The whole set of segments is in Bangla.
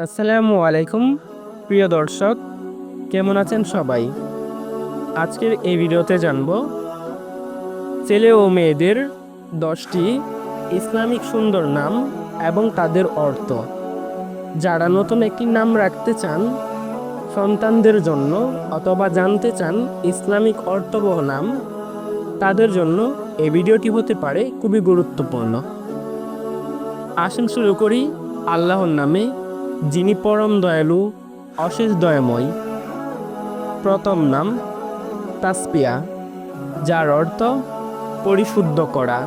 আসসালামু আলাইকুম প্রিয় দর্শক, কেমন আছেন সবাই? আজকের এই ভিডিওতে জানব ছেলে ও মেয়েদের 10টি ইসলামিক সুন্দর নাম এবং তাদের অর্থ। যারা নতুন একটি নাম রাখতে চান সন্তানদের জন্য অথবা জানতে চান ইসলামিক অর্থবহ নাম, তাদের জন্য এই ভিডিওটি হতে পারে খুবই গুরুত্বপূর্ণ। আসুন শুরু করি আল্লাহর নামে, যিনি পরম দয়ালু, অশেষ দয়াময়। প্রথম নাম তাসপিয়া, যার অর্থ পরিশুদ্ধ করা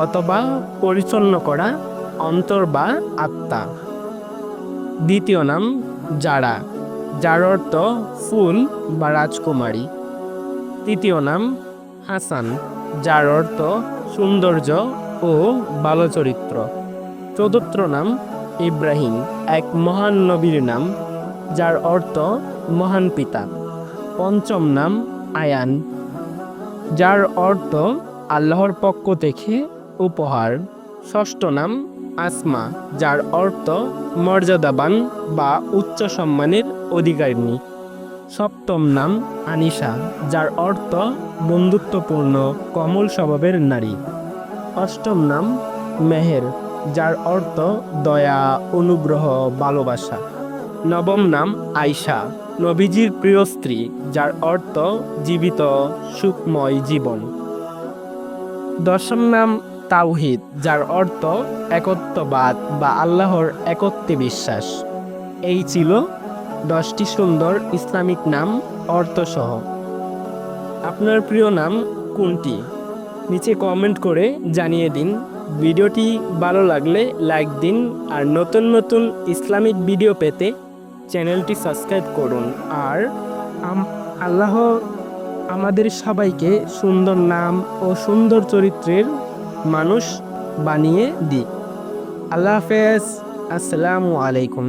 অথবা পরিচ্ছন্ন করা অন্তর বা আত্মা। দ্বিতীয় নাম জারা, যার অর্থ ফুল বা রাজকুমারী। তৃতীয় নাম হাসান, যার অর্থ সৌন্দর্য ও ভালো চরিত্র। চতুর্থ নাম ইব্রাহিম, এক মহান নবীর নাম, যার অর্থ মহান পিতা। পঞ্চম নাম আয়ান, যার অর্থ আল্লাহর পক্ষ থেকে উপহার। ষষ্ঠ নাম আসমা, যার অর্থ মর্যাদাবান বা উচ্চ সম্মানের অধিকারিণী। সপ্তম নাম আনিশা, যার অর্থ বন্ধুত্বপূর্ণ কোমল স্বভাবের নারী। অষ্টম নাম মেহের, যার অর্থ দয়া, অনুগ্রহ, ভালোবাসা। নবম নাম আয়শা, নবীজির প্রিয় স্ত্রী, যার অর্থ জীবিত সুখময় জীবন। দশম নাম তাওহিদ, যার অর্থ একত্ববাদ বা আল্লাহর একত্বে বিশ্বাস। এই ছিল 10টি সুন্দর ইসলামিক নাম অর্থসহ। আপনার প্রিয় নাম কোনটি? নিচে কমেন্ট করে জানিয়ে দিন। ভিডিওটি ভালো লাগলে লাইক দিন, আর নতুন নতুন ইসলামিক ভিডিও পেতে চ্যানেলটি সাবস্ক্রাইব করুন। আর আল্লাহ আমাদের সবাইকে সুন্দর নাম ও সুন্দর চরিত্রের মানুষ বানিয়ে দিক। আল্লাহ হাফেজ। আসসালামু আলাইকুম।